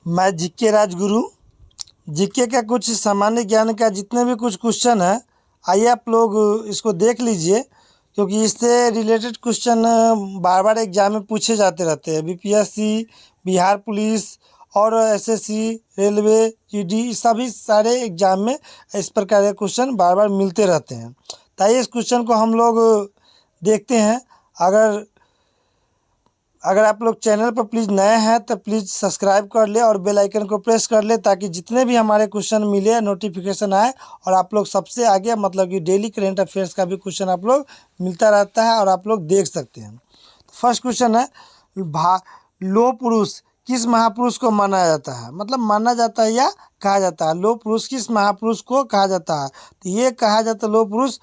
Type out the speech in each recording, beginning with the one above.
मैं GK Rajguru. GK का कुछ सामान्य ज्ञान का जितने भी कुछ क्वेश्चन है, आइए आप लोग इसको देख लीजिए, क्योंकि इससे रिलेटेड क्वेश्चन बार बार एग्जाम में पूछे जाते रहते हैं। बीपीएससी, बिहार पुलिस और एसएससी, रेलवे, ईडी, सभी सारे एग्जाम में इस प्रकार के क्वेश्चन बार बार मिलते रहते हैं। तो आइए इस क्वेश्चन को हम लोग देखते हैं। अगर आप लोग चैनल पर प्लीज़ नए हैं तो प्लीज़ सब्सक्राइब कर ले और बेल आइकन को प्रेस कर ले, ताकि जितने भी हमारे क्वेश्चन मिले नोटिफिकेशन आए और आप लोग सबसे आगे, मतलब कि डेली करेंट अफेयर्स का भी क्वेश्चन आप लोग मिलता रहता है और आप लोग देख सकते हैं। तो फर्स्ट क्वेश्चन है, लौह पुरुष किस महापुरुष को माना जाता है? मतलब माना जाता है या कहा जाता है, लौह पुरुष किस महापुरुष को कहा जाता है? तो ये कहा जाता है लौह पुरुष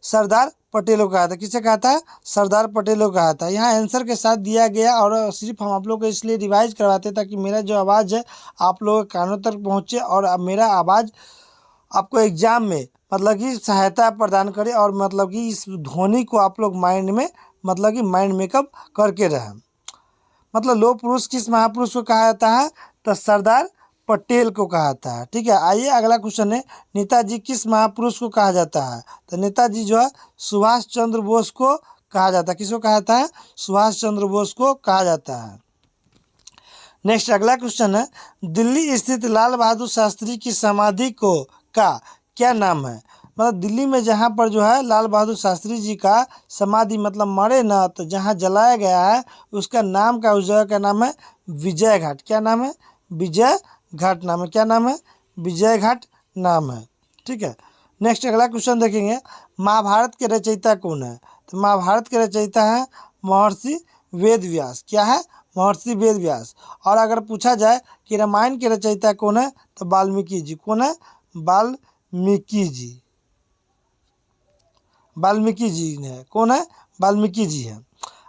सरदार पटेल को कहा था। किसे कहा था? सरदार पटेल को कहा था। यहाँ आंसर के साथ दिया गया, और सिर्फ हम आप लोग को इसलिए रिवाइज करवाते ताकि मेरा जो आवाज़ है आप लोगों के कानों तक पहुँचे और अब मेरा आवाज़ आपको एग्जाम में मतलब कि सहायता प्रदान करे, और मतलब कि इस ध्वनि को आप लोग माइंड में मतलब कि माइंड मेकअप करके रहें। मतलब लौह पुरुष किस महापुरुष को कहा जाता है? तो सरदार पटेल को कहा जाता है। ठीक है, आइए अगला क्वेश्चन है, नेताजी किस महापुरुष को कहा जाता है? तो नेताजी जो है सुभाष चंद्र बोस को कहा जाता है। किसको कहा जाता है? सुभाष चंद्र बोस को कहा जाता है। नेक्स्ट अगला क्वेश्चन है, दिल्ली स्थित लाल बहादुर शास्त्री की समाधि को का क्या नाम है? मतलब दिल्ली में जहाँ पर जो है लाल बहादुर शास्त्री जी का समाधि, मतलब मरे ना तो जहाँ जलाया गया है, उसका नाम का, उस जगह का नाम है विजय घाट। क्या नाम है? विजय घाट नाम है। क्या नाम है? विजय घाट नाम है। ठीक है, नेक्स्ट अगला क्वेश्चन देखेंगे, महाभारत के रचयिता कौन है? तो महाभारत के रचयिता है महर्षि वेद व्यास। क्या है? महर्षि वेद व्यास। और अगर पूछा जाए कि रामायण के रचयिता कौन है, तो वाल्मीकि जी। कौन है? वाल्मीकि जी। वाल्मीकि जी है। कौन है? वाल्मीकि जी है।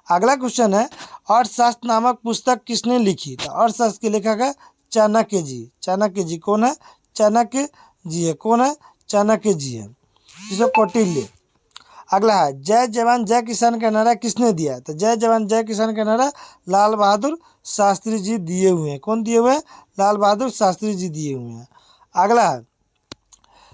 अगला क्वेश्चन है, अर्थशास्त्र नामक पुस्तक किसने लिखी? तो अर्थशास्त्र के लेखक है चाणक्य जी। चाणक्य जी कौन है? चाणक्य जी है। कौन है? चाणक्य जी है। जिसको कौटिल्य। अगला है, जय जवान जय किसान का नारा किसने दिया? तो जय जवान जय किसान का नारा लाल बहादुर शास्त्री जी दिए हुए हैं। कौन दिए हुए हैं? लाल बहादुर शास्त्री जी दिए हुए हैं। अगला है,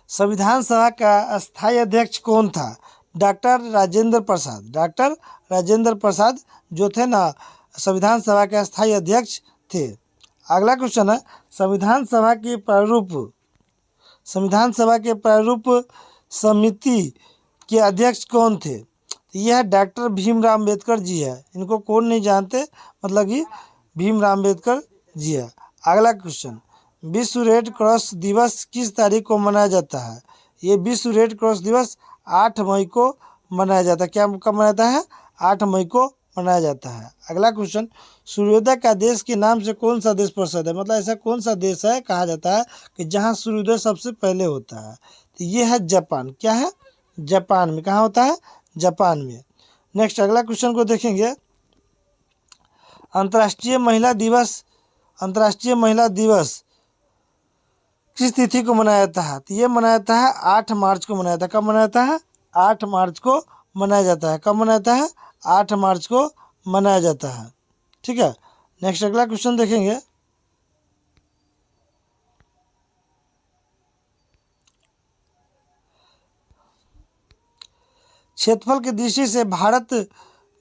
संविधान सभा का अस्थायी अध्यक्ष कौन था? डॉक्टर राजेंद्र प्रसाद। डॉक्टर राजेंद्र प्रसाद जो थे ना, संविधान सभा के अस्थायी अध्यक्ष थे। अगला क्वेश्चन है, संविधान सभा के प्रारूप समिति के अध्यक्ष कौन थे? तो यह डॉक्टर भीमराव अम्बेडकर जी है। इनको कौन नहीं जानते, मतलब कि भीमराव अम्बेडकर जी है। अगला क्वेश्चन, विश्व रेड क्रॉस दिवस किस तारीख को मनाया जाता है? ये विश्व रेड क्रॉस दिवस 8 मई को मनाया जाता है। क्या कब मनाया जाता है? 8 मई को मनाया जाता है। अगला क्वेश्चन, सूर्योदय का देश के नाम से कौन सा देश प्रसिद्ध है? मतलब ऐसा कौन सा देश है कहा जाता है कि जहाँ सूर्योदय सबसे पहले होता है? तो ये है जापान। क्या है? जापान में। कहाँ होता है? जापान में। नेक्स्ट अगला क्वेश्चन को देखेंगे, अंतर्राष्ट्रीय महिला दिवस किस तिथि को मनाया जाता है? तो ये मनाया जाता है 8 मार्च को मनाया जाता है। कब मनाया जाता है? 8 मार्च को मनाया जाता है। कब मनाया जाता है? 8 मार्च को मनाया जाता है। ठीक है, नेक्स्ट अगला क्वेश्चन देखेंगे, क्षेत्रफल की दृष्टि से भारत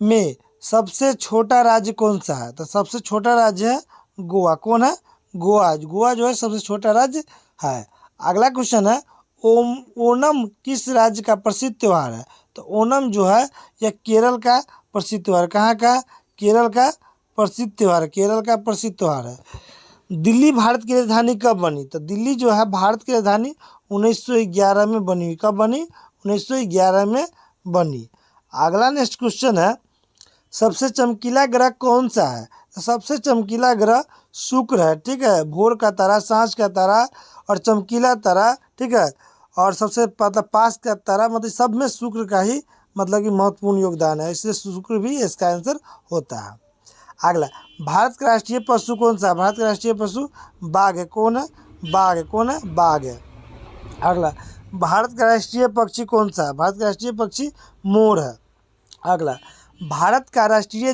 में सबसे छोटा राज्य कौन सा है? तो सबसे छोटा राज्य है गोवा। कौन है? गोवा। गोवा जो है सबसे छोटा राज्य है। अगला क्वेश्चन है, ओणम किस राज्य का प्रसिद्ध त्यौहार है? तो ओणम जो है यह केरल का प्रसिद्ध त्यौहार। कहाँ का? केरल का प्रसिद्ध त्यौहार है। केरल का प्रसिद्ध त्यौहार है। दिल्ली भारत की राजधानी कब बनी? तो दिल्ली जो है भारत की राजधानी 1911 में बनी हुई। कब बनी? 1911 में बनी। अगला नेक्स्ट क्वेश्चन है, सबसे चमकीला ग्रह कौन सा है? तो सबसे चमकीला ग्रह शुक्र है। ठीक है, भोर का तारा, सांझ का तारा और चमकीला तारा। ठीक है, और सबसे मतलब पास का तारा, मतलब सब में शुक्र का ही मतलब कि महत्वपूर्ण योगदान है, इसलिए शुक्र भी इसका आंसर होता है। अगला, भारत का राष्ट्रीय पशु कौन सा है? भारत का राष्ट्रीय पशु बाघ है। कौन है? बाघ है। कौन है? बाघ है। अगला, भारत का राष्ट्रीय पक्षी कौन सा है? भारत का राष्ट्रीय पक्षी मोर है। अगला, भारत का राष्ट्रीय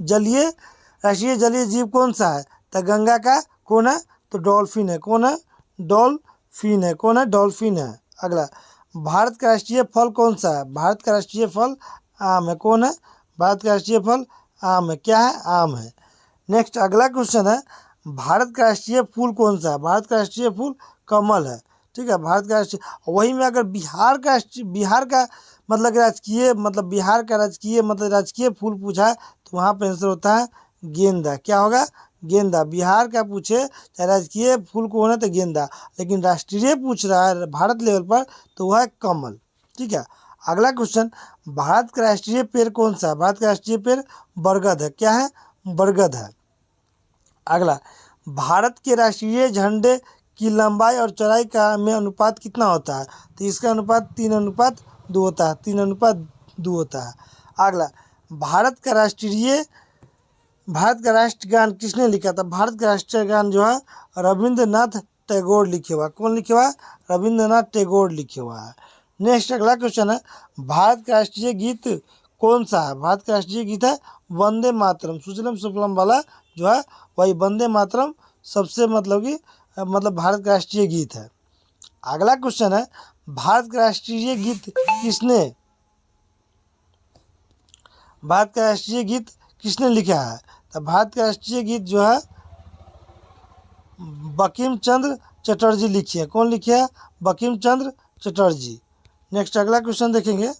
जलीय जीव कौन सा है? तो गंगा का कौन है? तो डॉल्फिन है। कौन है? डॉल्फिन है। कौन है? डॉल्फिन है। अगला, भारत का राष्ट्रीय फल कौन सा है? भारत का राष्ट्रीय फल आम है। कौन है? भारत का राष्ट्रीय फल आम है। क्या है? आम है। नेक्स्ट अगला क्वेश्चन है, भारत का राष्ट्रीय फूल कौन सा है? भारत का राष्ट्रीय फूल कमल है। ठीक है, भारत का राष्ट्रीय। वही में अगर बिहार का मतलब राजकीय राजकीय फूल पूछा है तो वहाँ पे आंसर होता है गेंदा। क्या होगा? गेंदा। बिहार का पूछे चाहे राजकीय फूल कौन है तो गेंदा, लेकिन राष्ट्रीय पूछ रहा है भारत लेवल पर तो वह है कमल। ठीक है, अगला क्वेश्चन, भारत का राष्ट्रीय पेड़ कौन सा है? भारत का राष्ट्रीय पेड़ बरगद है। क्या है? बरगद है। अगला, भारत के राष्ट्रीय झंडे की लंबाई और चौड़ाई का में अनुपात कितना होता है? तो इसका अनुपात 3:2 होता है। 3:2 होता है। अगला, भारत का राष्ट्रगान किसने लिखा था? भारत का राष्ट्रगान जो है रविंद्रनाथ टैगोर लिखे हुआ। कौन लिखे हुआ है? रविंद्रनाथ टैगोर लिखे हुआ है। नेक्स्ट अगला क्वेश्चन है, भारत का राष्ट्रीय गीत कौन सा है? भारत का राष्ट्रीय गीत है वंदे मातरम। सुजलम सुफलम वाला जो है वही वंदे मातरम सबसे भारत का राष्ट्रीय गीत है। अगला क्वेश्चन है, भारत का राष्ट्रीय गीत किसने लिखा है? तो भारत का राष्ट्रीय गीत जो है बंकिम चंद्र चटर्जी लिखी है। कौन लिखे है? बंकिम चंद्र चटर्जी। नेक्स्ट अगला क्वेश्चन देखेंगे,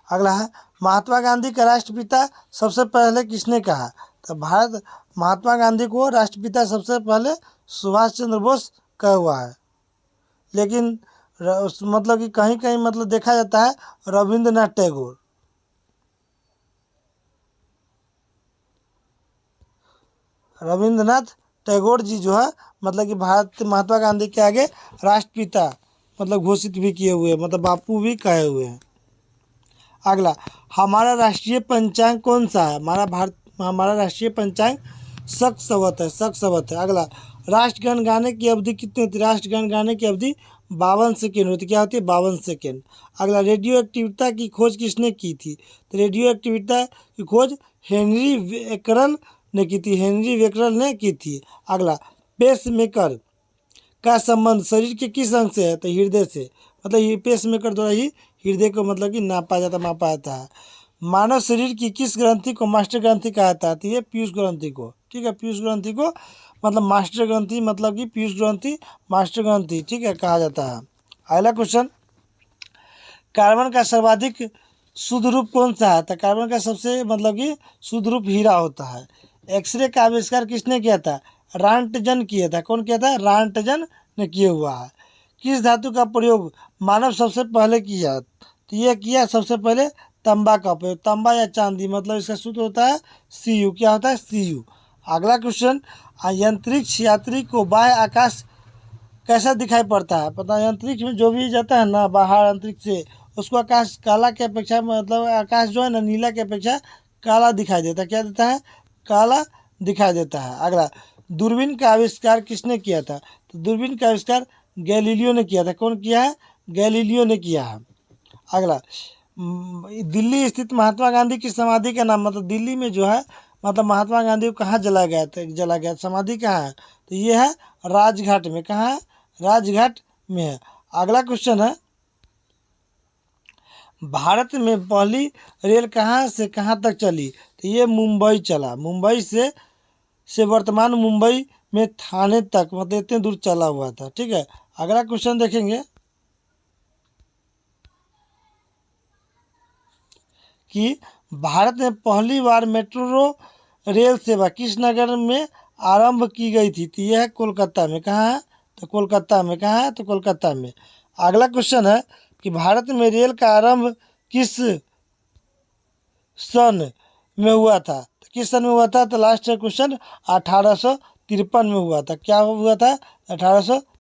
अगला है, महात्मा गांधी का राष्ट्रपिता सबसे पहले किसने कहा? तो महात्मा गांधी को राष्ट्रपिता सबसे पहले सुभाष चंद्र बोस कहा हुआ है, लेकिन कि कहीं कहीं देखा जाता है रविंद्रनाथ टैगोर। रविंद्रनाथ टैगोर जी जो है कि भारत महात्मा गांधी के आगे राष्ट्रपिता घोषित भी किए हुए, बापू भी कहे हुए हैं। अगला, हमारा राष्ट्रीय पंचांग कौन सा है? हमारा राष्ट्रीय पंचांग शक संवत है। अगला, राष्ट्रगान गाने की अवधि कितनी होती है? राष्ट्रगान गाने की अवधि 52 सेकेंड होती है। क्या होती है? 52 सेकेंड। अगला, रेडियो एक्टिविटा की खोज किसने की थी? तो रेडियो एक्टिविटा की खोज हेनरी वेकरल ने की थी। अगला, पेस मेकर का संबंध शरीर के किस अंग से है? तो हृदय से। ये पेस मेकर द्वारा ही हृदय को मापा जाता है। मानव शरीर की किस ग्रंथि को मास्टर ग्रंथि कहा जाता है? तो ये पीयूष ग्रंथि को। ठीक है, पीयूष ग्रंथि को मास्टर ग्रंथि पीयूष ग्रंथि मास्टर ग्रंथि, ठीक है, कहा जाता है। अगला क्वेश्चन, कार्बन का सर्वाधिक शुद्ध रूप कौन सा है? तो कार्बन का सबसे शुद्ध रूप हीरा होता है। एक्सरे का आविष्कार किसने किया था? रांटजन किया था। कौन किया था? रांटजन ने किया हुआ है। किस धातु का प्रयोग मानव सबसे पहले किया? तो ये किया सबसे पहले तांबा का प्रयोग। तांबा या चांदी इसका सूत्र होता है Cu। क्या होता है? Cu। अगला क्वेश्चन, अंतरिक्ष यात्री को बाह्य आकाश कैसा दिखाई पड़ता है? पता है, अंतरिक्ष में जो भी जाता है ना बाहर अंतरिक्ष से, उसको आकाश काला के अपेक्षा आकाश जो है ना नीला के अपेक्षा काला दिखाई देता है। क्या देता है? काला दिखाई देता है। अगला, दूरबीन का आविष्कार किसने किया था? तो दूरबीन का आविष्कार गैलीलियो ने किया था। कौन किया है? गैलीलियो ने किया है। अगला, दिल्ली स्थित महात्मा गांधी की समाधि का नाम, दिल्ली में जो है महात्मा गांधी को कहाँ जला गया समाधि कहाँ है? तो ये है राजघाट में। कहाँ है? राजघाट में है। अगला क्वेश्चन है, भारत में पहली रेल कहाँ से कहाँ तक चली? तो ये मुंबई चला। मुंबई से वर्तमान मुंबई में थाने तक इतने दूर चला हुआ था। ठीक है, अगला क्वेश्चन देखेंगे कि भारत में पहली बार मेट्रो रेल सेवा किस नगर में आरंभ की गई थी? तो यह है कोलकाता में। कहाँ है? तो कोलकाता में। कहाँ है? तो कोलकाता में। अगला क्वेश्चन है कि भारत में रेल का आरंभ किस सन में हुआ था? तो किस सन में हुआ था? तो लास्ट क्वेश्चन 1853 में हुआ था। क्या हुआ था?